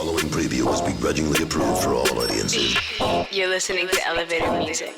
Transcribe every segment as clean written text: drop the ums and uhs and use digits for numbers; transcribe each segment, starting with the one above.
following preview was begrudgingly approved for all audiences. You're listening to Elevator Music.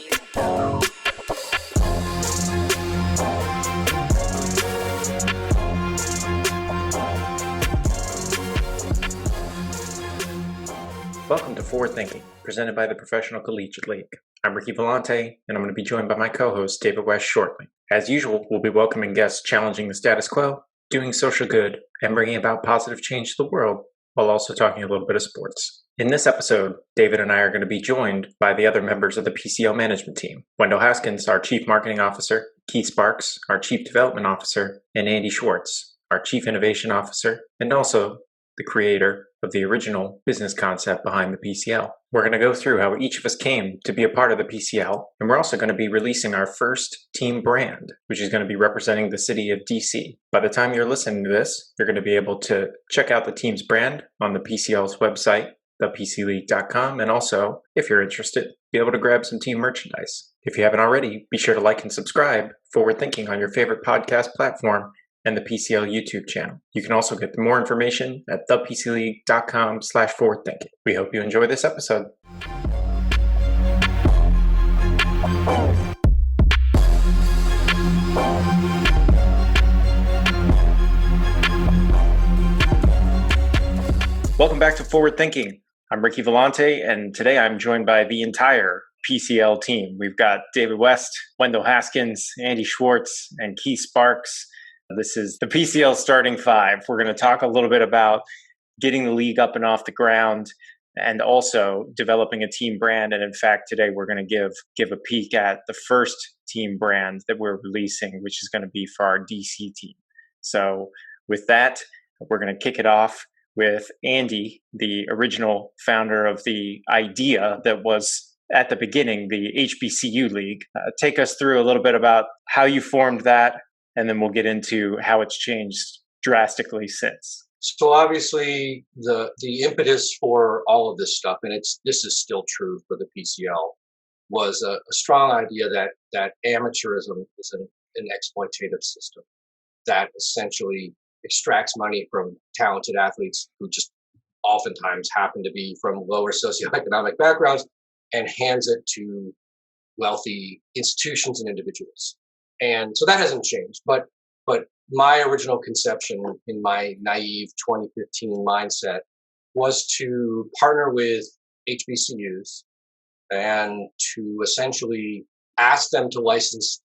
Welcome to Forward Thinking, presented by the Professional Collegiate League. I'm Ricky Vellante, and I'm going to be joined by my co-host, David West, shortly. As usual, we'll be welcoming guests challenging the status quo, doing social good, and bringing about positive change to the world, while also talking a little bit of sports. In this episode, David and I are going to be joined by the other members of the PCL management team. Wendell Haskins, our Chief Marketing Officer, Keith Sparks, our Chief Development Officer, and Andy Schwarz, our Chief Innovation Officer, and also the creator of the original business concept behind the PCL. We're going to go through how each of us came to be a part of the PCL, and we're also going to be releasing our first team brand, which is going to be representing the city of DC. By the time you're listening to this, you're going to be able to check out the team's brand on the PCL's website, thepcleague.com, and also, if you're interested, be able to grab some team merchandise. If you haven't already, be sure to like and subscribe Forward Thinking on your favorite podcast platform and the PCL YouTube channel. You can also get more information at thepcleague.com/forwardthinking. We hope you enjoy this episode. Welcome back to Forward Thinking. I'm Ricky Vellante, and today I'm joined by the entire PCL team. We've got David West, Wendell Haskins, Andy Schwarz, and Keith Sparks. This is the PCL starting five. We're going to talk a little bit about getting the league up and off the ground and also developing a team brand. And in fact, today we're going to give a peek at the first team brand that we're releasing, which is going to be for our DC team. So with that, we're going to kick it off with Andy, the original founder of the idea that was at the beginning, the HBCU League. Take us through a little bit about how you formed that, and then we'll get into how it's changed drastically since. So obviously the impetus for all of this stuff, and this is still true for the PCL, was a strong idea that amateurism is an exploitative system that essentially extracts money from talented athletes who just oftentimes happen to be from lower socioeconomic backgrounds and hands it to wealthy institutions and individuals. And so that hasn't changed, but my original conception in my naive 2015 mindset was to partner with HBCUs and to essentially ask them to license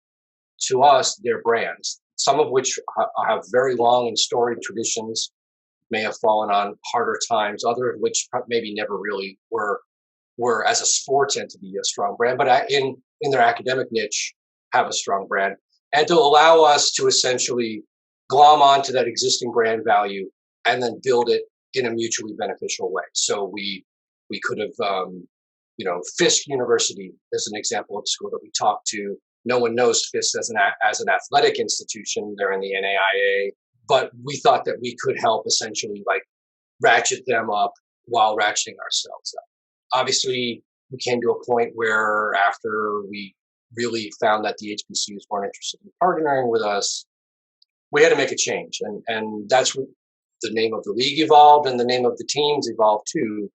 to us their brands, some of which have very long and storied traditions, may have fallen on harder times, other of which maybe never really were as a sports entity a strong brand, but in their academic niche have a strong brand. And to allow us to essentially glom onto that existing brand value and then build it in a mutually beneficial way. So we could have, Fisk University is an example of a school that we talked to. No one knows Fisk as an athletic institution. They're in the NAIA, but we thought that we could help essentially like ratchet them up while ratcheting ourselves up. Obviously, we came to a point where after we really found that the HBCUs weren't interested in partnering with us, we had to make a change. And that's what the name of the league evolved and the name of the teams evolved too.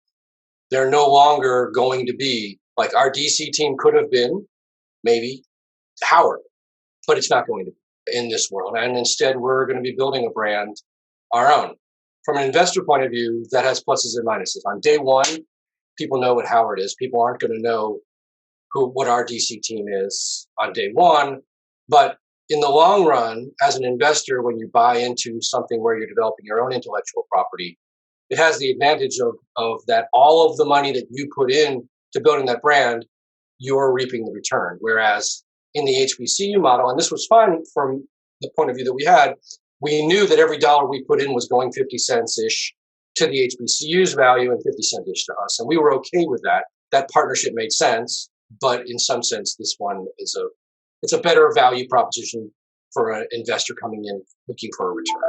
They're no longer going to be, like our DC team could have been, maybe, Howard, but it's not going to be in this world. And instead, we're going to be building a brand, our own. From an investor point of view, that has pluses and minuses. On day one, people know what Howard is. People aren't going to know what our DC team is on day one. But in the long run, as an investor, when you buy into something where you're developing your own intellectual property, it has the advantage of that all of the money that you put in to building that brand, you're reaping the return. Whereas in the HBCU model, and this was fun from the point of view that we knew that every dollar we put in was going 50 cents-ish to the HBCU's value and 50 cents-ish to us. And we were okay with that. That partnership made sense. But in some sense, this one is a better value proposition for an investor coming in looking for a return.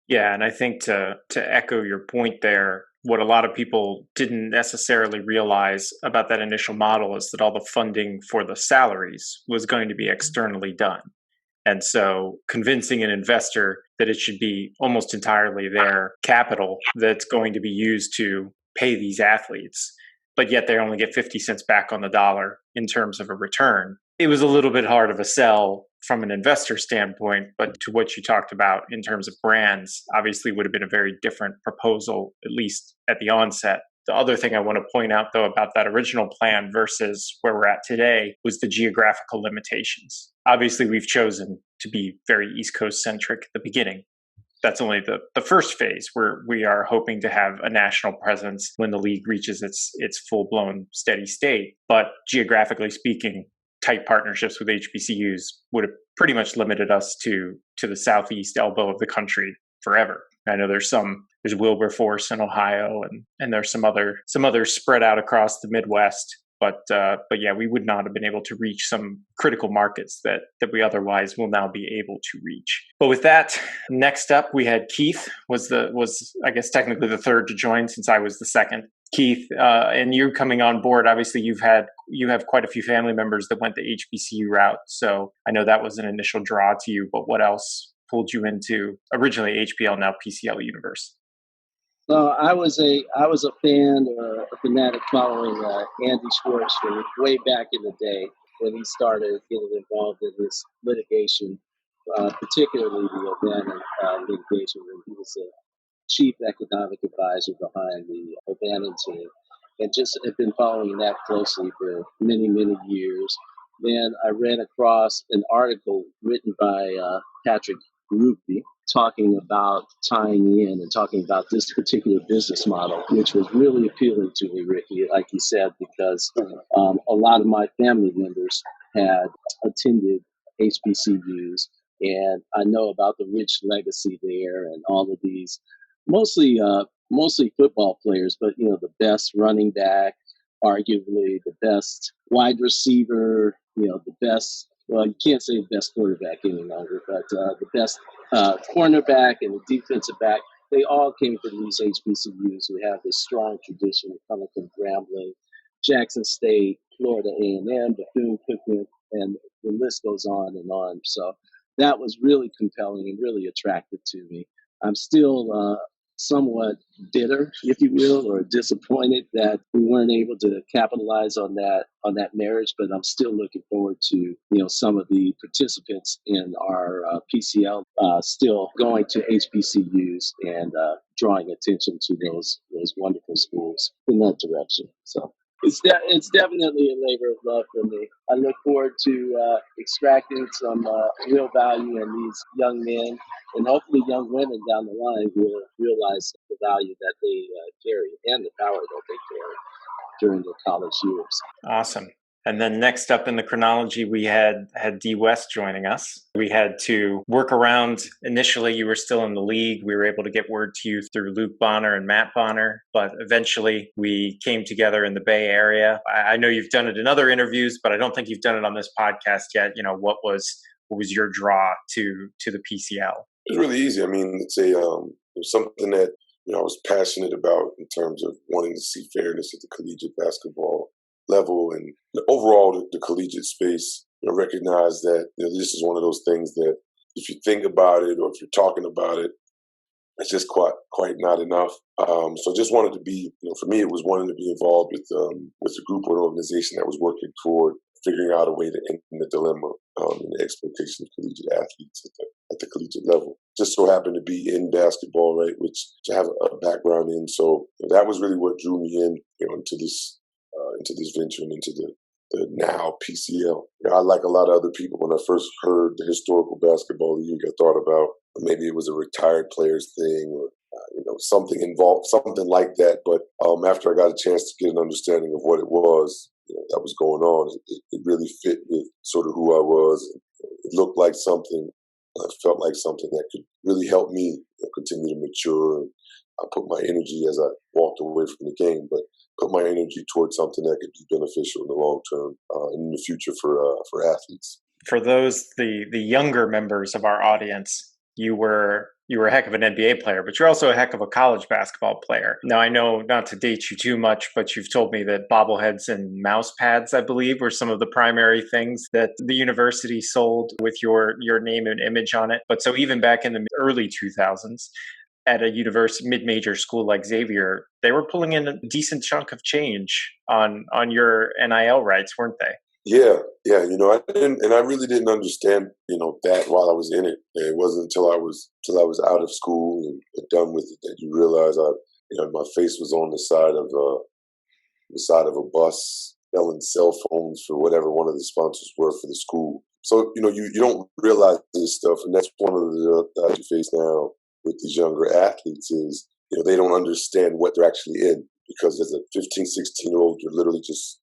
Yeah, and I think to echo your point there, what a lot of people didn't necessarily realize about that initial model is that all the funding for the salaries was going to be externally done. And so convincing an investor that it should be almost entirely their capital that's going to be used to pay these athletes, but yet they only get 50 cents back on the dollar in terms of a return. It was a little bit hard of a sell from an investor standpoint, but to what you talked about in terms of brands, obviously would have been a very different proposal, at least at the onset. The other thing I want to point out, though, about that original plan versus where we're at today was the geographical limitations. Obviously, we've chosen to be very East Coast centric at the beginning. That's only the first phase where we are hoping to have a national presence when the league reaches its full-blown steady state. But geographically speaking, tight partnerships with HBCUs would have pretty much limited us to the southeast elbow of the country forever. I know there's Wilberforce in Ohio, and there's some others spread out across the Midwest. But yeah, we would not have been able to reach some critical markets that we otherwise will now be able to reach. But with that, next up we had Keith was I guess technically the third to join since I was the second. Keith, and you coming on board, obviously you have quite a few family members that went the HBCU route. So I know that was an initial draw to you, but what else pulled you into originally HBL, now PCL universe? I was a fan, a fanatic following Andy Schwarz from way back in the day when he started getting involved in this litigation, particularly the Atlanta litigation when he was a chief economic advisor behind the O'Bannon team, and just have been following that closely for many, many years. Then I ran across an article written by Patrick Rupi talking about tying in and talking about this particular business model, which was really appealing to me, Ricky, like you said, because a lot of my family members had attended HBCUs, and I know about the rich legacy there and all of these mostly football players, but the best running back, arguably the best wide receiver, the best. Well, you can't say the best quarterback any longer, but the best cornerback and the defensive back. They all came from these HBCUs who have this strong tradition of coming from Grambling, Jackson State, Florida A&M, Bethune-Cookman, and the list goes on and on. So that was really compelling and really attractive to me. I'm still somewhat bitter, if you will, or disappointed that we weren't able to capitalize on that marriage. But I'm still looking forward to some of the participants in our PCL still going to HBCUs and drawing attention to those wonderful schools in that direction. So it's definitely a labor of love for me. I look forward to extracting some real value in these young men, and hopefully young women down the line will realize the value that they carry and the power that they carry during their college years. Awesome. And then next up in the chronology, we had D West joining us. We had to work around. Initially, you were still in the league. We were able to get word to you through Luke Bonner and Matt Bonner, but eventually we came together in the Bay Area. I know you've done it in other interviews, but I don't think you've done it on this podcast yet. What was your draw to the PCL? It's really easy. I mean, it's it's something that I was passionate about in terms of wanting to see fairness at the collegiate basketball level, and overall the collegiate space. Recognize that this is one of those things that if you think about it or if you're talking about it, it's just quite not enough. So I just wanted to be, for me, it was wanting to be involved with a group or an organization that was working toward figuring out a way to end the dilemma and the exploitation of collegiate athletes at the collegiate level. Just so happened to be in basketball, right, which to have a background in. So that was really what drew me in, into this venture and into the now PCL. I, like a lot of other people, when I first heard the historical basketball league, I thought about maybe it was a retired players thing or something involved, something like that. But after I got a chance to get an understanding of what it was that was going on, it really fit with sort of who I was. It looked like something, felt like something that could really help me continue to mature. And I put my energy as I walked away from the game, but put my energy towards something that could be beneficial in the long term and in the future for athletes. For those, the younger members of our audience, you were you were a heck of an NBA player, but you're also a heck of a college basketball player. Now, I know not to date you too much, but you've told me that bobbleheads and mouse pads, I believe, were some of the primary things that the university sold with your name and image on it. But so even back in the early 2000s, at a university mid-major school like Xavier, they were pulling in a decent chunk of change on your NIL rights, weren't they? Yeah, yeah. I didn't, and I really didn't understand, that while I was in it. It wasn't until I was out of school and done with it that you realize my face was on the side of a bus selling cell phones for whatever one of the sponsors were for the school. So you don't realize this stuff, and that's one of the that you face now with these younger athletes is they don't understand what they're actually in, because as a 15, 16-year-old, you're literally just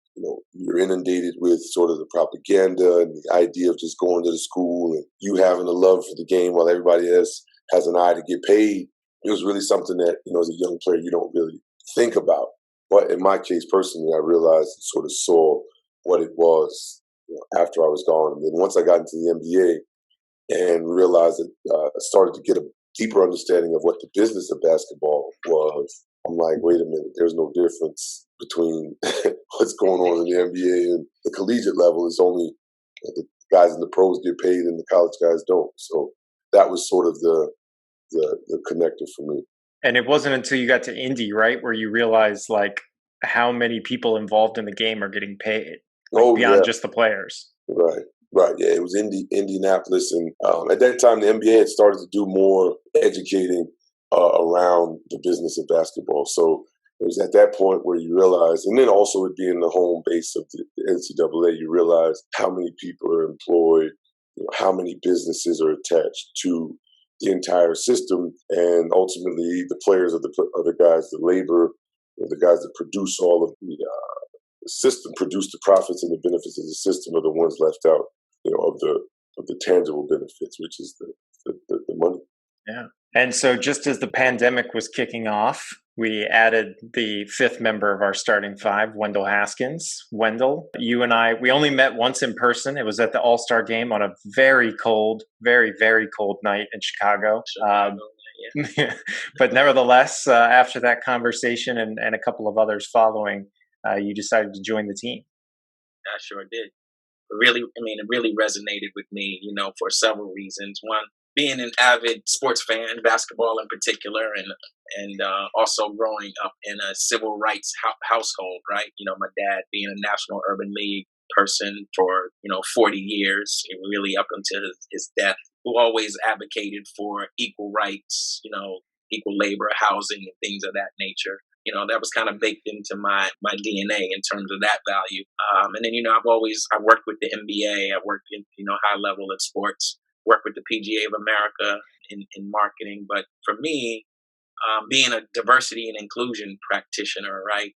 you're inundated with sort of the propaganda and the idea of just going to the school and you having a love for the game while everybody else has an eye to get paid. It was really something that, as a young player, you don't really think about. But in my case, personally, I realized and sort of saw what it was after I was gone. And then once I got into the NBA and realized that I started to get a deeper understanding of what the business of basketball was, I'm like, wait a minute, there's no difference between what's going on in the NBA and the collegiate level. It's only the guys in the pros get paid and the college guys don't. So that was sort of the connector for me. And it wasn't until you got to Indy, right, where you realized like how many people involved in the game are getting paid, beyond just the players. Right. Yeah, it was Indianapolis, and at that time the NBA had started to do more educating around the business of basketball. So it was at that point where you realize, and then also it being the home base of the NCAA, you realize how many people are employed, how many businesses are attached to the entire system, and ultimately the players are the guys, the labor, the guys that produce all of the system, produce the profits and the benefits of the system, are the ones left out, of the tangible benefits, which is the money. Yeah. And so just as the pandemic was kicking off, we added the fifth member of our starting five, Wendell Haskins. Wendell, you and I, we only met once in person. It was at the All-Star game on a very cold, very, very cold night in Chicago. But nevertheless, after that conversation and a couple of others following, you decided to join the team. I sure did. It really resonated with me, for several reasons. One, being an avid sports fan, basketball in particular, and also growing up in a civil rights household, right? My dad being a National Urban League person for 40 years, really up until his death, who always advocated for equal rights, equal labor, housing, and things of that nature. That was kind of baked into my DNA in terms of that value. And then, I worked with the NBA. I worked in, high level in sports, worked with the PGA of America in marketing. But for me, being a diversity and inclusion practitioner, right?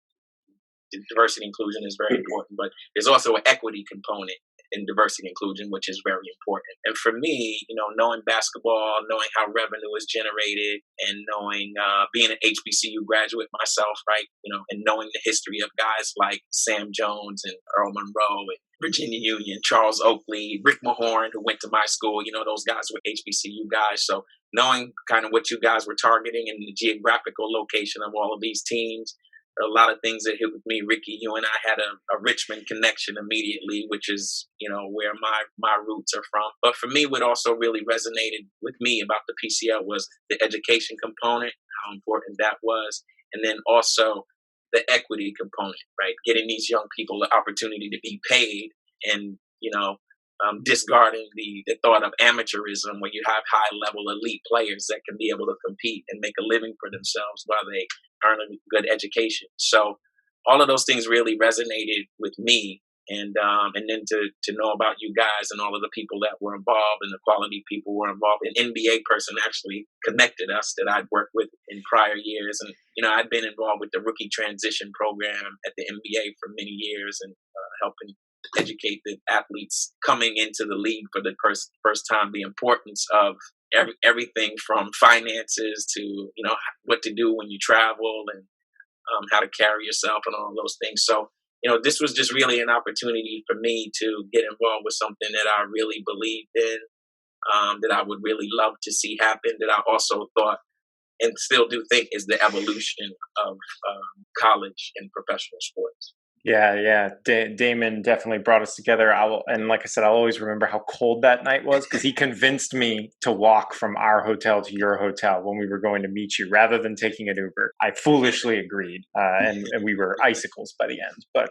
Diversity and inclusion is very important, but there's also an equity component in diversity and inclusion, which is very important. And for me, knowing basketball, knowing how revenue is generated, and knowing, being an HBCU graduate myself, right, and knowing the history of guys like Sam Jones and Earl Monroe and Virginia Union, Charles Oakley, Rick Mahorn, who went to my school, those guys were HBCU guys. So knowing kind of what you guys were targeting and the geographical location of all of these teams, a lot of things that hit with me. Ricky, you and I had a Richmond connection immediately, which is, where my roots are from. But for me, what also really resonated with me about the PCL was the education component, how important that was. And then also the equity component, right? Getting these young people the opportunity to be paid and, discarding the thought of amateurism, where you have high level elite players that can be able to compete and make a living for themselves while they earn a good education. So all of those things really resonated with me. And then to know about you guys and all of the people that were involved and the quality people were involved. An NBA person actually connected us that I'd worked with in prior years. And, I'd been involved with the rookie transition program at the NBA for many years and helping educate the athletes coming into the league for the first time, the importance of everything from finances to, what to do when you travel and how to carry yourself and all those things. So, this was just really an opportunity for me to get involved with something that I really believed in that I would really love to see happen, that I also thought and still do think is the evolution of college and professional sports. Yeah. Damon definitely brought us together. And like I said, I'll always remember how cold that night was because he convinced me to walk from our hotel to your hotel when we were going to meet you rather than taking an Uber. I foolishly agreed, and we were icicles by the end. But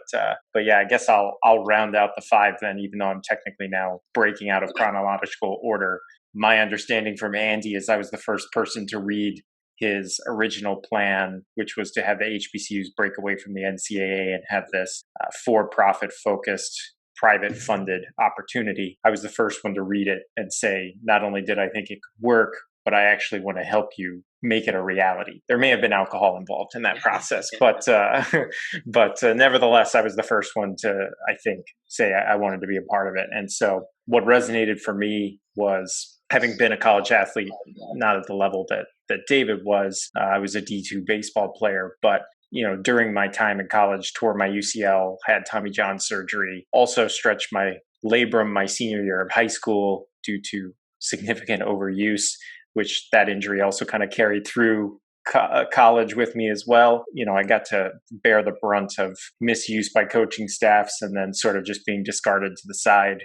yeah, I guess I'll round out the 5 then, even though I'm technically now breaking out of chronological order. My understanding from Andy is I was the first person to read his original plan, which was to have the HBCUs break away from the NCAA and have this for-profit focused, private funded opportunity. I was the first one to read it and say, not only did I think it could work, but I actually want to help you make it a reality. There may have been alcohol involved in that process, but nevertheless, I was the first one to, I think, say I wanted to be a part of it. And so what resonated for me was, having been a college athlete, not at the level that David was, I was a D2 baseball player, but during my time in college, tore my UCL, had Tommy John surgery, also stretched my labrum my senior year of high school due to significant overuse, which that injury also kind of carried through college with me as well. I got to bear the brunt of misuse by coaching staffs and then sort of just being discarded to the side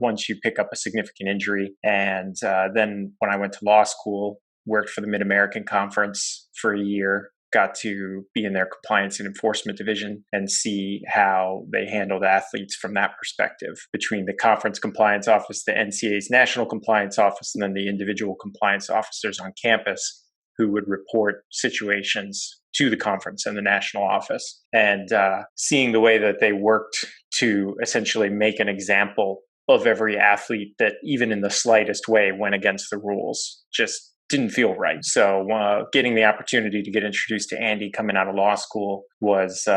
once you pick up a significant injury. And then when I went to law school, worked for the Mid-American Conference for a year, got to be in their compliance and enforcement division and see how they handled athletes from that perspective, between the conference compliance office, the NCAA's national compliance office, and then the individual compliance officers on campus who would report situations to the conference and the national office. And seeing the way that they worked to essentially make an example of every athlete that even in the slightest way went against the rules just didn't feel right. So getting the opportunity to get introduced to Andy coming out of law school was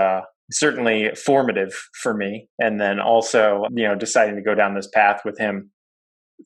certainly formative for me. And then also, deciding to go down this path with him,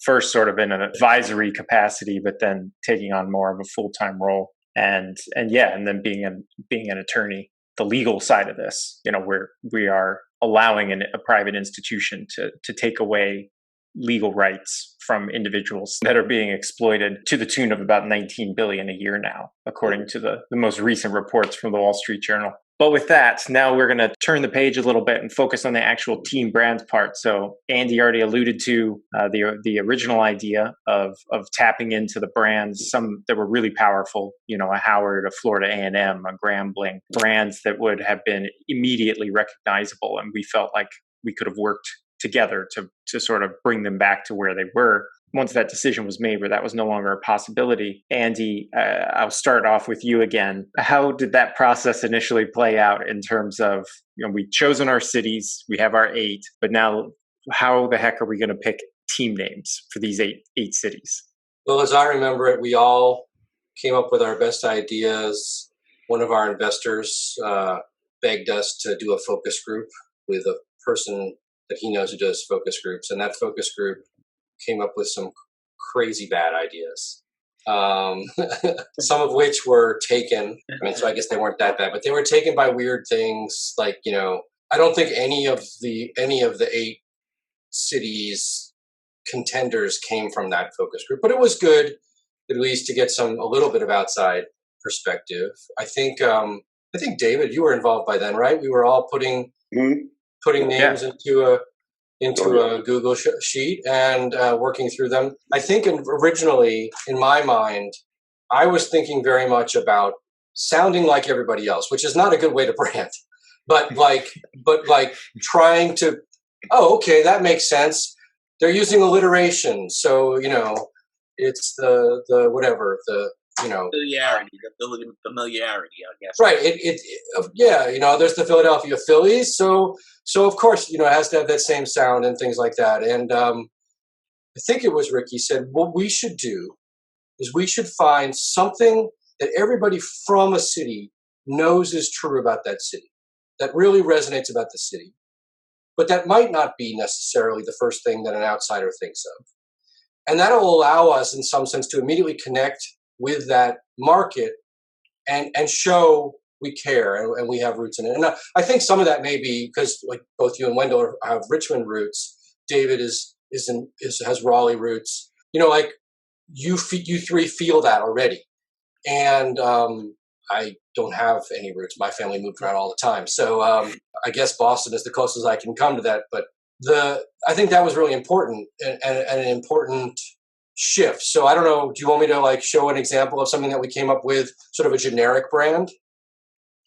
first sort of in an advisory capacity, but then taking on more of a full-time role. And then being an attorney, the legal side of this, where we are allowing a private institution to take away legal rights from individuals that are being exploited to the tune of about $19 billion a year now, according to the most recent reports from the Wall Street Journal. But with that, now we're going to turn the page a little bit and focus on the actual team brands part. So Andy already alluded to the original idea of tapping into the brands, some that were really powerful, a Howard, a Florida A&M, a Grambling, brands that would have been immediately recognizable. And we felt like we could have worked together to sort of bring them back to where they were. Once that decision was made where that was no longer a possibility, Andy, I'll start off with you again. How did that process initially play out in terms of, we've chosen our cities, we have our 8, but now how the heck are we going to pick team names for these eight cities? Well, as I remember it, we all came up with our best ideas. One of our investors begged us to do a focus group with a person that he knows who does focus groups. And that focus group came up with some crazy bad ideas, some of which were taken. So I guess they weren't that bad, but they were taken by weird things. Like, I don't think any of the 8 cities contenders came from that focus group, but it was good at least to get a little bit of outside perspective. I think David, you were involved by then, right? We were all putting names into a Google sheet and working through them. I think originally, in my mind, I was thinking very much about sounding like everybody else, which is not a good way to brand, but trying to, okay, that makes sense. They're using alliteration, so it's the whatever the familiarity, I guess. Right. There's the Philadelphia Phillies. So of course, it has to have that same sound and things like that. And I think it was Ricky said, what we should do is we should find something that everybody from a city knows is true about that city, that really resonates about the city, but that might not be necessarily the first thing that an outsider thinks of. And that'll allow us in some sense to immediately connect with that market and show we care and we have roots in it. And I think some of that may be because, like, both you and Wendell have Richmond roots. David has Raleigh roots. like you three feel that already. And I don't have any roots. My family moved around all the time. So I guess Boston is the closest I can come to that. But I think that was really important and an important shift. So I don't know, do you want me to like show an example of something that we came up with, sort of a generic brand?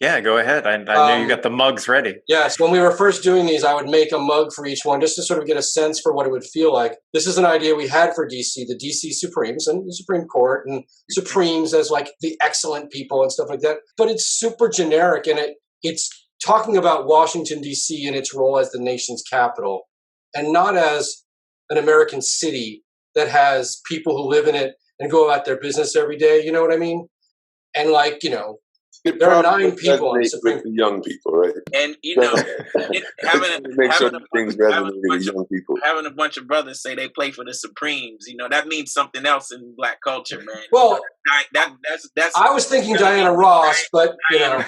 Yeah, go ahead. I know you got the mugs ready. Yes, when we were first doing these, I would make a mug for each one just to sort of get a sense for what it would feel like. This is an idea we had for DC, the DC Supremes and the Supreme Court, and Supremes as like the excellent people and stuff like that. But it's super generic, and it's talking about Washington, DC and its role as the nation's capital, and not as an American city that has people who live in it and go about their business every day. You know what I mean? And like, there are 9 people on the Supreme Court. Young people, right? And having a bunch of brothers say they play for the Supremes, that means something else in Black culture, man. Well, that's. I was thinking Diana Ross, but yeah.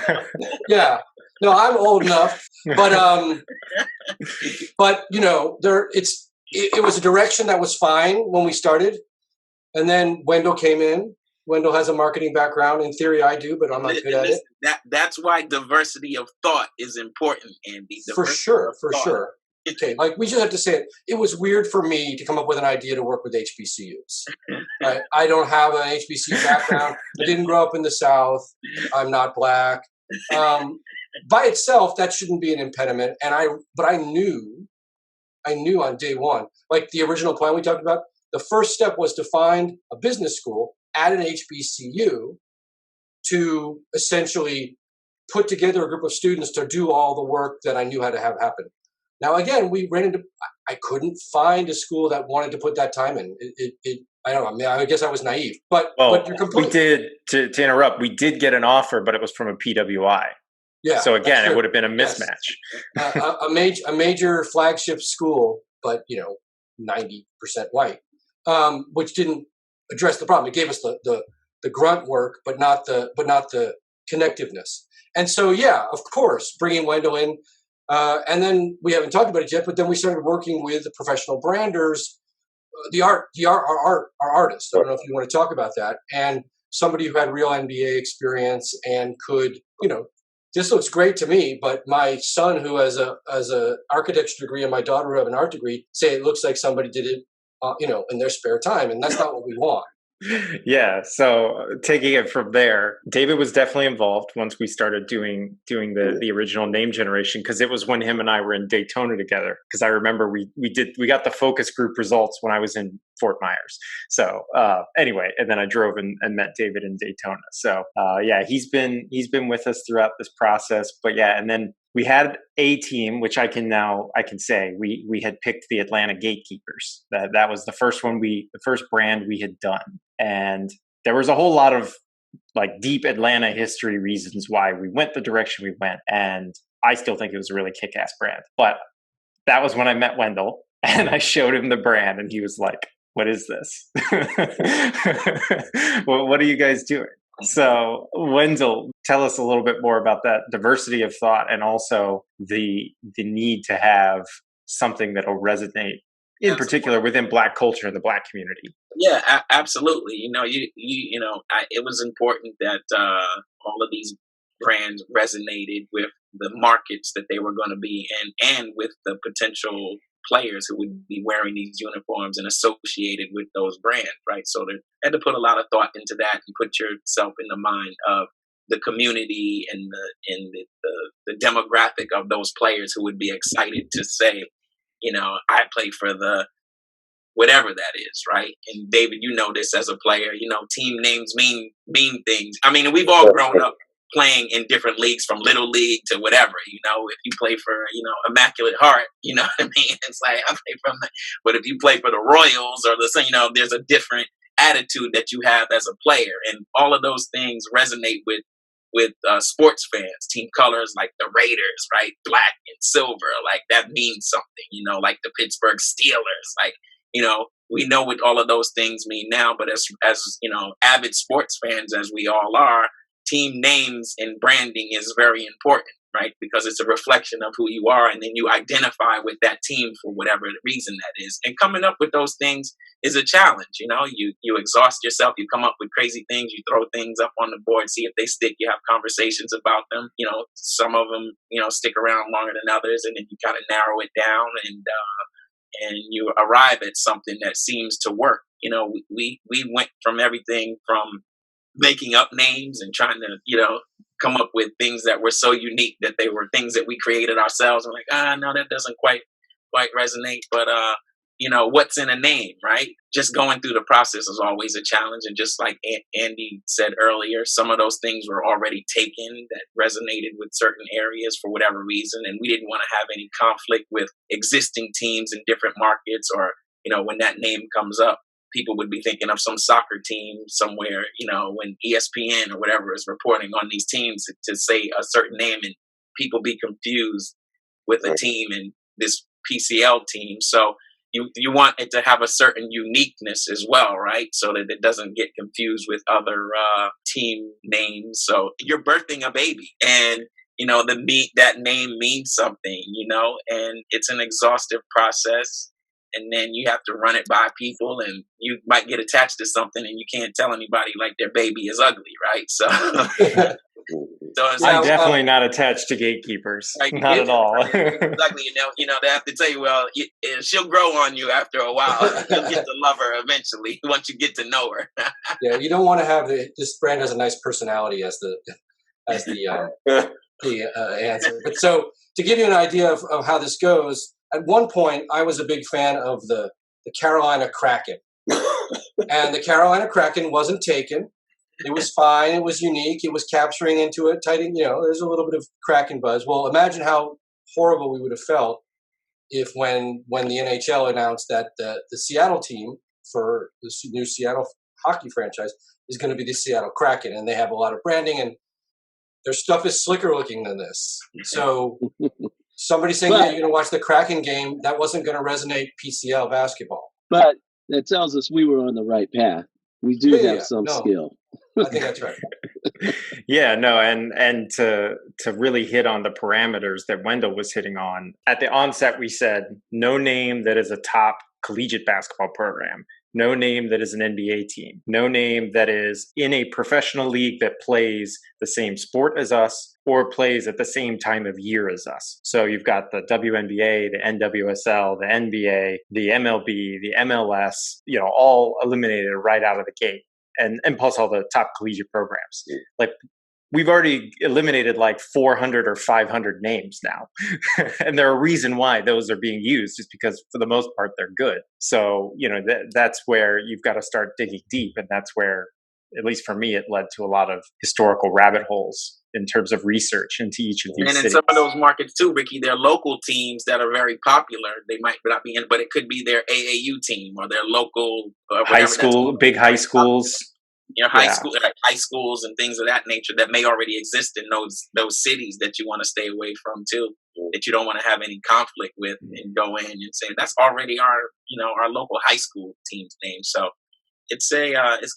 No, I'm old enough, but it was a direction that was fine when we started, and then Wendell came in. Wendell has a marketing background. In theory, I do, but I'm not good at it. That's why diversity of thought is important, Andy. For sure. Okay, like we just have to say it. It was weird for me to come up with an idea to work with HBCUs. Right? I don't have an HBCU background. I didn't grow up in the South. I'm not Black. By itself, that shouldn't be an impediment. But I knew on day one, like the original plan we talked about, the first step was to find a business school at an HBCU to essentially put together a group of students to do all the work that I knew how to have happen. Now, again, I couldn't find a school that wanted to put that time in. I don't know. I mean, I guess I was naive, but you're completely. We did, to interrupt, we did get an offer, but it was from a PWI. Yeah. So again, it would have been a mismatch. Yes. A major flagship school, but 90% white, which didn't address the problem. It gave us the grunt work, but not the connectiveness. And so, yeah, of course, bringing Wendell in, and then we haven't talked about it yet. But then we started working with the professional branders, our artists. I don't know if you want to talk about that, and somebody who had real NBA experience and could, this looks great to me, but my son who has a architecture degree and my daughter who have an art degree say it looks like somebody did it, in their spare time, and that's not what we want. Yeah. So taking it from there, David was definitely involved once we started doing the original name generation, because it was when him and I were in Daytona together. Because I remember we got the focus group results when I was in Fort Myers. So anyway, and then I drove and met David in Daytona. So yeah, he's been with us throughout this process. But yeah, and then we had a team, which I can say we had picked the Atlanta Gatekeepers. That was the first brand we had done. And there was a whole lot of like deep Atlanta history reasons why we went the direction we went. And I still think it was a really kick-ass brand. But that was when I met Wendell and I showed him the brand and he was like, what is this? Well, what are you guys doing? So Wendell, tell us a little bit more about that diversity of thought and also the need to have something that'll resonate in particular within Black culture and the Black community. Yeah, absolutely. It was important that all of these brands resonated with the markets that they were going to be in and with the potential players who would be wearing these uniforms and associated with those brands, right? So they had to put a lot of thought into that and put yourself in the mind of the community and the demographic of those players who would be excited to say, I play for the whatever that is, right? And David, this as a player, team names mean things. I mean, we've all grown up playing in different leagues from little league to whatever, if you play for, Immaculate Heart, you know what I mean? It's like, I play but if you play for the Royals or there's a different attitude that you have as a player. And all of those things resonate with sports fans. Team colors like the Raiders, right? Black and silver, like that means something, like the Pittsburgh Steelers, like, we know what all of those things mean now, but as avid sports fans as we all are, team names and branding is very important, right? Because it's a reflection of who you are, and then you identify with that team for whatever reason that is. And coming up with those things is a challenge. You exhaust yourself. You come up with crazy things. You throw things up on the board, see if they stick. You have conversations about them. Some of them stick around longer than others, and then you kind of narrow it down, and you arrive at something that seems to work. We went from everything from making up names and trying to come up with things that were so unique that they were things that we created ourselves. I'm like, no, that doesn't quite resonate. But what's in a name, right? Just going through the process is always a challenge. And just like Andy said earlier, some of those things were already taken that resonated with certain areas for whatever reason, and we didn't want to have any conflict with existing teams in different markets. Or when that name comes up, people would be thinking of some soccer team somewhere, when ESPN or whatever is reporting on these teams to say a certain name, and people be confused with a team and this PCL team. So you want it to have a certain uniqueness as well, right? So that it doesn't get confused with other team names. So you're birthing a baby, and that name means something, and it's an exhaustive process. And then you have to run it by people, and you might get attached to something, and you can't tell anybody like their baby is ugly, right? So, I'm definitely not attached to gatekeepers, not at all. Exactly, they have to tell you, well, she'll grow on you after a while. You'll get to love her eventually once you get to know her. Yeah, you don't want to have this brand has a nice personality as the answer. But so to give you an idea of how this goes. At one point, I was a big fan of the Carolina Kraken. And the Carolina Kraken wasn't taken. It was fine. It was unique. It was capturing into it. There's a little bit of Kraken buzz. Well, imagine how horrible we would have felt if when the NHL announced that the Seattle team for the new Seattle hockey franchise is going to be the Seattle Kraken. And they have a lot of branding, and their stuff is slicker looking than this. So... somebody saying, you're going to watch the Kraken game, that wasn't going to resonate PCL basketball. But that tells us we were on the right path. We do have some skill. I think that's right. And to really hit on the parameters that Wendell was hitting on, at the onset we said no name that is a top collegiate basketball program, no name that is an NBA team, no name that is in a professional league that plays the same sport as us or plays at the same time of year as us. So you've got the WNBA, the NWSL, the NBA, the MLB, the MLS, all eliminated right out of the gate. And plus all the top collegiate programs. Like, we've already eliminated like 400 or 500 names now. And there's a reason why those are being used, just because for the most part, they're good. So, that's where you've got to start digging deep. And that's where, at least for me, it led to a lot of historical rabbit holes in terms of research into each of these cities. And in some of those markets too, Ricky, there are local teams that are very popular. They might not be in, but it could be their AAU team or their local high school, big high schools. High schools and things of that nature that may already exist in those cities that you want to stay away from too, that you don't want to have any conflict with, and go in and say that's already our local high school team's name. So it's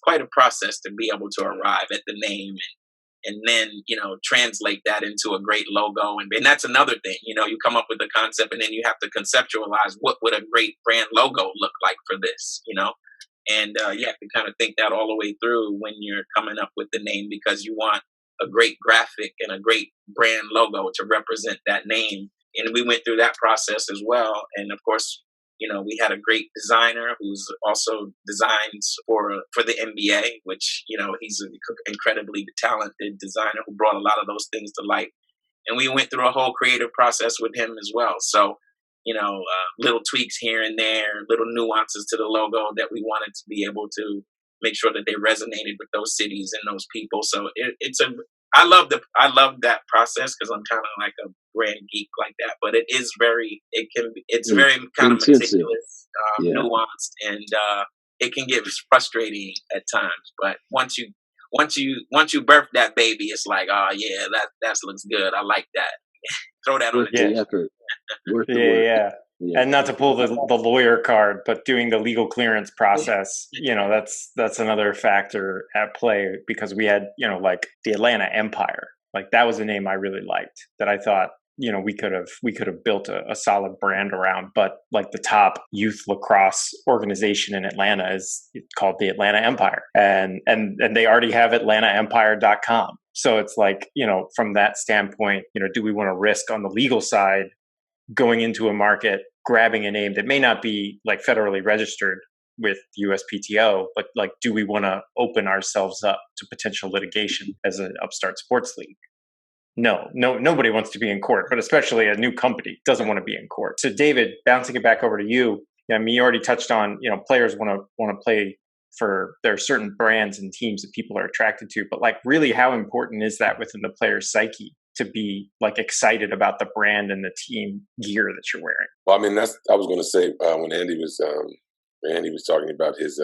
quite a process to be able to arrive at the name and then translate that into a great logo, and that's another thing. You come up with a concept, and then you have to conceptualize what would a great brand logo look like for this. And you have to kind of think that all the way through when you're coming up with the name, because you want a great graphic and a great brand logo to represent that name. And we went through that process as well. And of course, we had a great designer who's also designs for the NBA, which, he's an incredibly talented designer who brought a lot of those things to light. And we went through a whole creative process with him as well. So, little tweaks here and there, little nuances to the logo that we wanted to be able to make sure that they resonated with those cities and those people. So I love that process, because I'm kind of like a brand geek like that. But it's very kind of meticulous, nuanced, and it can get frustrating at times. But once you birth that baby, it's like, oh yeah, that looks good. I like that. Throw that on the effort. Yeah. And not to pull the lawyer card, but doing the legal clearance process, that's another factor at play, because we had, like the Atlanta Empire. Like that was a name I really liked that I thought, we could have built a solid brand around. But like the top youth lacrosse organization in Atlanta is called the Atlanta Empire, and they already have AtlantaEmpire.com. So it's like, from that standpoint, do we want to risk on the legal side going into a market, grabbing a name that may not be like federally registered with USPTO, but like, do we want to open ourselves up to potential litigation as an upstart sports league? No, nobody wants to be in court, but especially a new company doesn't want to be in court. So David, bouncing it back over to you, I mean, you already touched on, players want to play for their certain brands and teams that people are attracted to, but like really how important is that within the player's psyche to be like excited about the brand and the team gear that you're wearing? Well, I mean, I was going to say when Andy was talking about his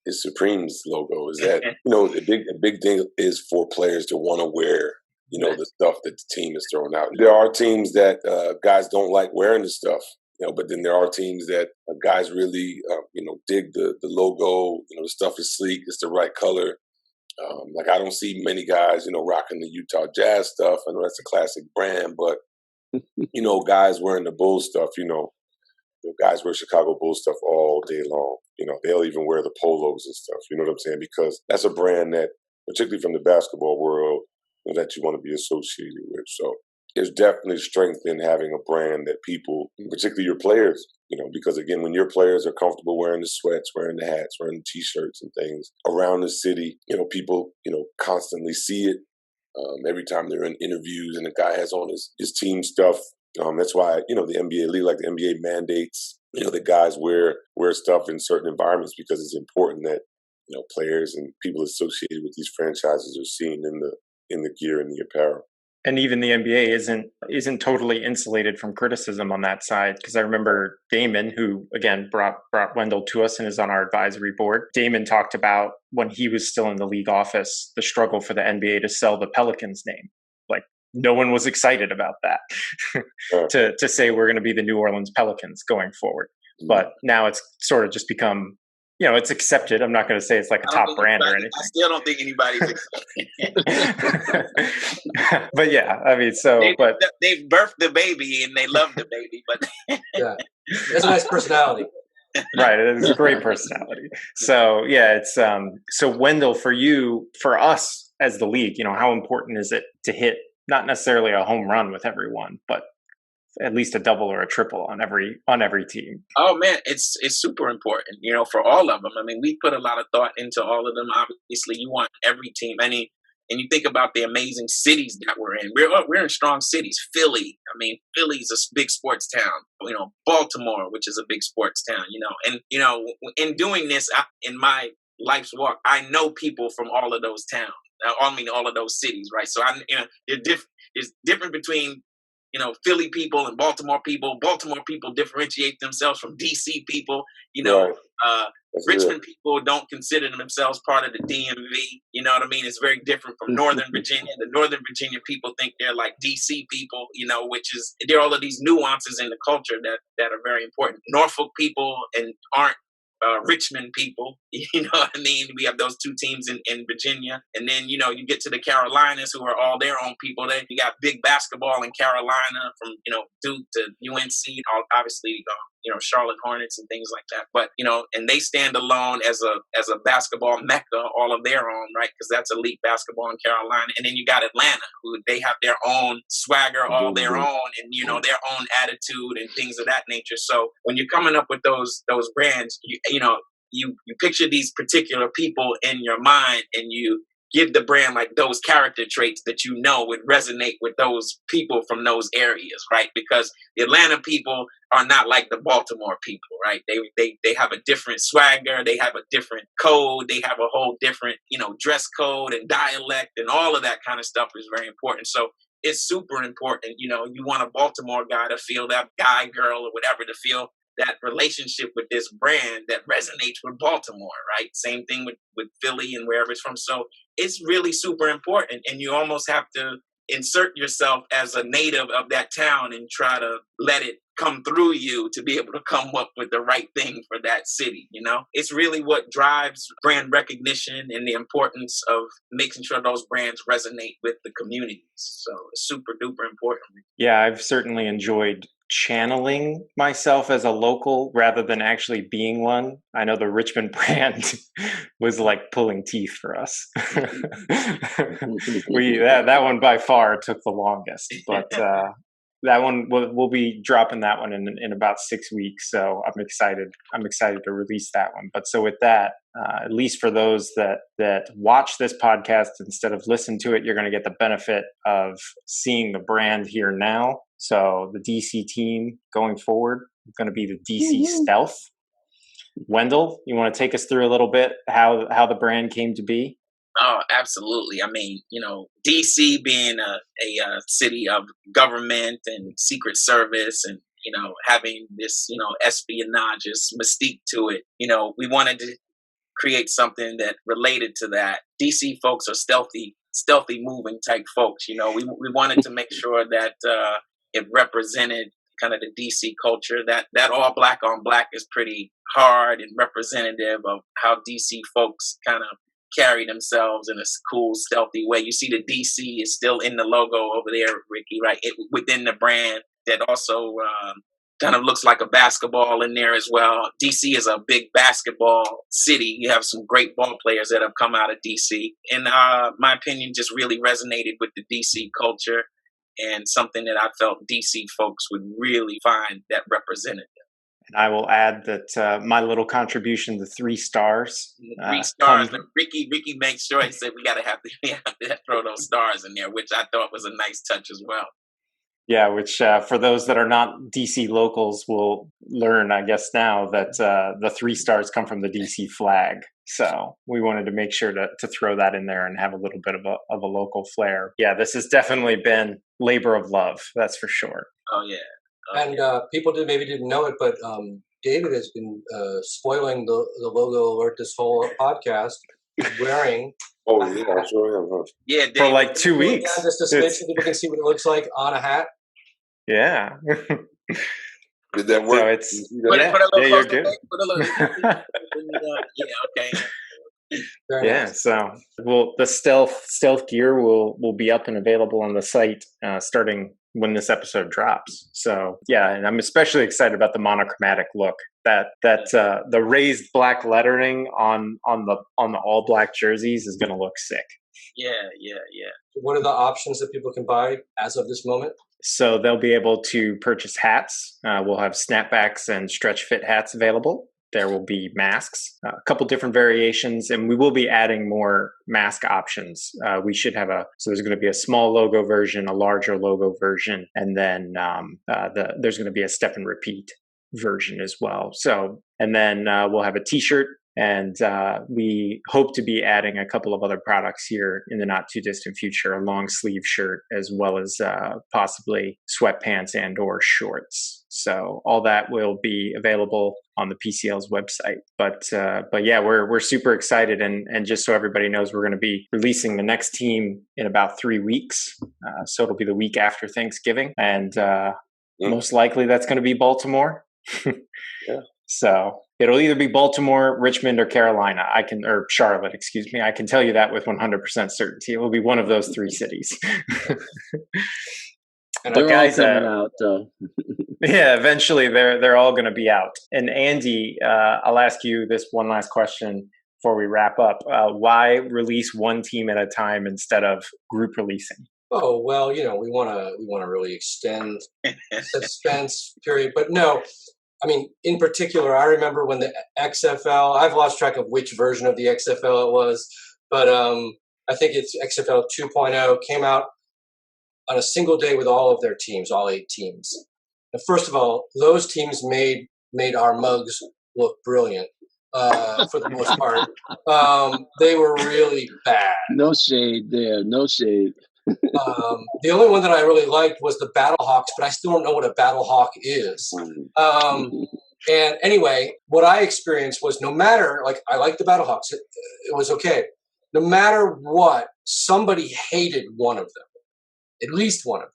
Supremes logo, is that, a big thing is for players to want to wear, the stuff that the team is throwing out. There are teams that guys don't like wearing the stuff, but then there are teams that guys really, dig the logo. The stuff is sleek. It's the right color. Like I don't see many guys, rocking the Utah Jazz stuff. I know that's a classic brand, but, guys wearing the Bulls stuff, guys wear Chicago Bulls stuff all day long. They'll even wear the polos and stuff. You know what I'm saying? Because that's a brand that, particularly from the basketball world, that you want to be associated with. So there's definitely strength in having a brand that people, particularly your players, because again, when your players are comfortable wearing the sweats, wearing the hats, wearing the T-shirts and things around the city, people, constantly see it. Every time they're in interviews and the guy has on his team stuff. That's why, the NBA league, like the NBA mandates, the guys wear stuff in certain environments because it's important that, players and people associated with these franchises are seen in the gear and the apparel. And even the NBA isn't totally insulated from criticism on that side, because I remember Damon, who again brought Wendell to us and is on our advisory board. Damon talked about when he was still in the league office, the struggle for the NBA to sell the Pelicans name. Like no one was excited about that to say we're going to be the New Orleans Pelicans going forward. But now it's sort of just become, it's accepted. I'm not going to say it's like a top brand or anything. I still don't think anybody's excited. But yeah, I mean, they've birthed the baby and they love the baby, but yeah, it's a nice personality. Right, it's a great personality. So yeah, it's so Wendell, for us as the league, how important is it to hit not necessarily a home run with everyone, but at least a double or a triple on every team? Oh man, it's super important, for all of them. I mean, we put a lot of thought into all of them. Obviously, you want every team. And you think about the amazing cities that we're in. We're in strong cities. Philly. I mean, Philly's a big sports town. Baltimore, which is a big sports town. And in doing this, in my life's walk, I know people from all of those towns. All of those cities, right? So it's different between Philly people and Baltimore people. Baltimore people differentiate themselves from DC people. Right. Richmond people don't consider themselves part of the DMV. You know what I mean? It's very different from Northern Virginia. The Northern Virginia people think they're like DC people, there are all of these nuances in the culture that are very important. Norfolk people aren't Richmond people, you know what I mean? We have those two teams in Virginia. And then, you get to the Carolinas, who are all their own people. You got big basketball in Carolina from, Duke to UNC, obviously, Charlotte Hornets and things like that. But, and they stand alone as a basketball mecca all of their own, right? Because that's elite basketball in Carolina. And then you got Atlanta, who they have their own swagger, all their own, and, their own attitude and things of that nature. So when you're coming up with those brands, you picture these particular people in your mind and you give the brand like those character traits that would resonate with those people from those areas, right? Because the Atlanta people are not like the Baltimore people, right? They have a different swagger, they have a different code, they have a whole different, dress code and dialect, and all of that kind of stuff is very important. So it's super important, you want a Baltimore guy to feel that guy, girl, or whatever, to feel that relationship with this brand that resonates with Baltimore, right? Same thing with Philly and wherever it's from. So it's really super important. And you almost have to insert yourself as a native of that town and try to let it come through you to be able to come up with the right thing for that city. It's really what drives brand recognition and the importance of making sure those brands resonate with the communities. So it's super duper important. Yeah, I've certainly enjoyed channeling myself as a local rather than actually being one. I know the Richmond brand was like pulling teeth for us. That one by far took the longest, but that one we'll be dropping that one in about 6 weeks. So I'm excited to release that one. But so with that, at least for those that watch this podcast instead of listen to it, you're going to get the benefit of seeing the brand here now. So the DC team going forward is going to be the DC Stealth. Wendell, you want to take us through a little bit how the brand came to be? Oh, absolutely. I mean, DC being a city of government and secret service and, having this, espionage mystique to it, we wanted to create something that related to that. DC folks are stealthy moving type folks. We wanted to make sure that it represented kind of the DC culture. That all black on black is pretty hard and representative of how DC folks kind of carry themselves in a cool, stealthy way. You see the DC is still in the logo over there, Ricky, right? Within the brand that also kind of looks like a basketball in there as well. DC is a big basketball city. You have some great ball players that have come out of DC. In my opinion, just really resonated with the DC culture and something that I felt DC folks would really find that represented. And I will add that my little contribution, the 3 stars. 3 stars. Ricky makes sure he said we have to throw those stars in there, which I thought was a nice touch as well. Yeah, which for those that are not DC locals will learn, I guess now, that the 3 stars come from the DC flag. So we wanted to make sure to throw that in there and have a little bit of a local flair. Yeah, this has definitely been labor of love, that's for sure. Oh, yeah. And people maybe didn't know it, but David has been spoiling the logo alert this whole podcast. He's wearing. Oh yeah, I sure am. Huh? Yeah, David, for like 2 weeks. Yeah, just a smidge so people can see what it looks like on a hat. Yeah. Did that work? So it's put a little you're good. Put a little. Yeah. Okay. Yeah, so the stealth gear will be up and available on the site starting when this episode drops. So yeah, and I'm especially excited about the monochromatic look. That the raised black lettering on the all black jerseys is going to look sick. Yeah. What are the options that people can buy as of this moment? So they'll be able to purchase hats. We'll have snapbacks and stretch fit hats available. There will be masks, a couple different variations, and we will be adding more mask options. We should have so there's going to be a small logo version, a larger logo version, and then there's going to be a step and repeat version as well. So, and then we'll have a t-shirt, and we hope to be adding a couple of other products here in the not too distant future, a long sleeve shirt, as well as possibly sweatpants and or shorts. So all that will be available on the PCL's website. But yeah, we're super excited, and just so everybody knows, we're going to be releasing the next team in about 3 weeks. So it'll be the week after Thanksgiving, and most likely that's going to be Baltimore. Yeah. So it'll either be Baltimore, Richmond, or Carolina. Or Charlotte, excuse me. I can tell you that with 100% certainty. It will be one of those 3 cities. And they're all coming out, though. Yeah, eventually they're all going to be out. And Andy, I'll ask you this one last question before we wrap up. Why release one team at a time instead of group releasing? Oh well, we want to really extend suspense period, but no. I mean, in particular, I remember when the XFL. I've lost track of which version of the XFL it was, but I think it's XFL 2.0 came out on a single day with all of their teams, all 8 teams. And first of all, those teams made our mugs look brilliant for the most part. They were really bad. No shade there. No shade. The only one that I really liked was the Battlehawks, but I still don't know what a Battlehawk is. And anyway, what I experienced was no matter, I liked the Battlehawks. It was okay. No matter what, somebody hated one of them. At least one of them.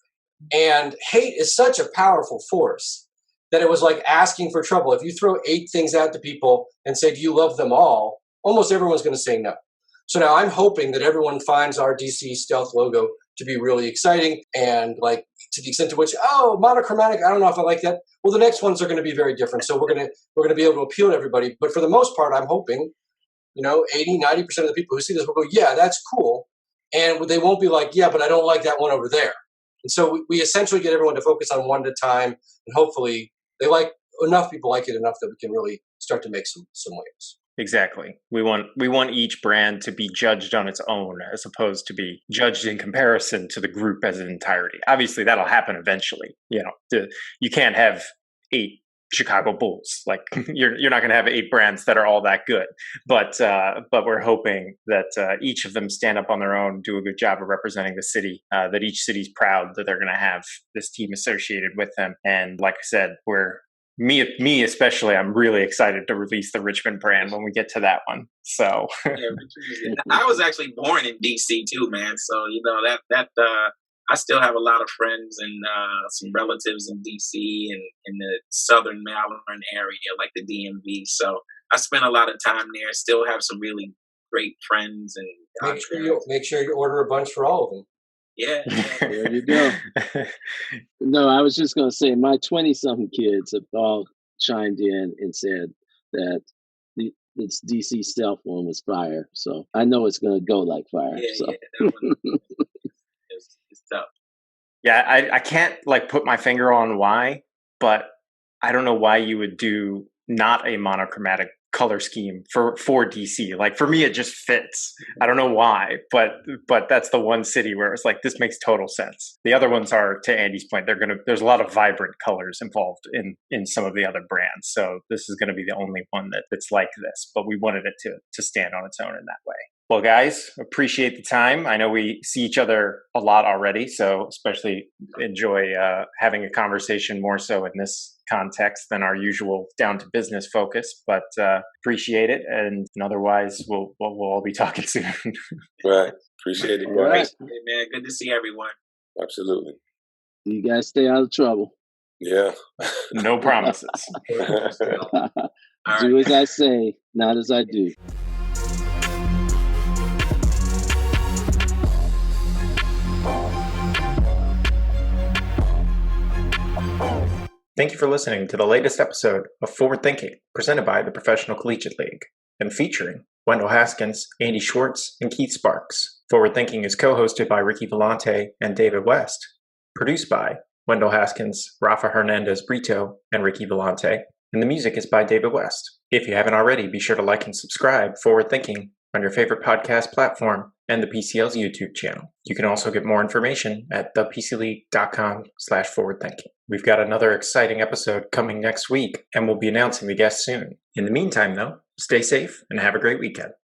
And hate is such a powerful force. that it was like asking for trouble. If you throw 8 things out to people and say, do you love them all? Almost everyone's going to say no. So now I'm hoping that everyone finds our DC Stealth logo to be really exciting, and like to the extent to which, oh, monochromatic, I don't know if I like that. Well, the next ones are going to be very different. So we're going to be able to appeal to everybody. But for the most part, I'm hoping, 80, 90% of the people who see this will go, yeah, that's cool. And they won't be like, yeah, but I don't like that one over there. And so we essentially get everyone to focus on one at a time, and hopefully enough people like it enough that we can really start to make some waves. Exactly. We want each brand to be judged on its own as opposed to be judged in comparison to the group as an entirety. Obviously, that'll happen eventually. You can't have 8 Chicago Bulls. Like you're not going to have 8 brands that are all that good. But we're hoping that each of them stand up on their own, do a good job of representing the city. That each city's proud that they're going to have this team associated with them. And like I said, me especially, I'm really excited to release the Richmond brand when we get to that one. So I was actually born in DC too, man. So that I still have a lot of friends and some relatives in DC and in the Southern Maryland area, like the DMV. So I spent a lot of time there. Still have some really great friends and make sure you order a bunch for all of them. Yeah. There you go. No, I was just going to say my 20-something kids have all chimed in and said that this DC Stealth one was fire. So I know it's going to go like fire. Yeah, so. that one, it's tough. Yeah, I can't put my finger on why, but I don't know why you would do not a monochromatic color scheme for DC. Like for me, it just fits. I don't know why, but that's the one city where it's like, this makes total sense. The other ones are, to Andy's point, there's a lot of vibrant colors involved in some of the other brands. So this is going to be the only one that's like this, but we wanted it to stand on its own in that way. Well, guys, appreciate the time. I know we see each other a lot already, so especially enjoy having a conversation more so in this context than our usual down to business focus, but appreciate it. And otherwise, we'll all be talking soon. Right. Appreciate it, guys. Right. Hey, man, good to see everyone. Absolutely. You guys stay out of trouble. Yeah. No promises. Do as I say, not as I do. Thank you for listening to the latest episode of Forward Thinking, presented by the Professional Collegiate League, and featuring Wendell Haskins, Andy Schwarz, and Keith Sparks. Forward Thinking is co-hosted by Ricky Vellante and David West, produced by Wendell Haskins, Rafa Hernandez Brito, and Ricky Vellante, and the music is by David West. If you haven't already, be sure to like and subscribe Forward Thinking on your favorite podcast platform and the PCL's YouTube channel. You can also get more information at thepcleague.com/forwardthinking. We've got another exciting episode coming next week, and we'll be announcing the guest soon. In the meantime, though, stay safe and have a great weekend.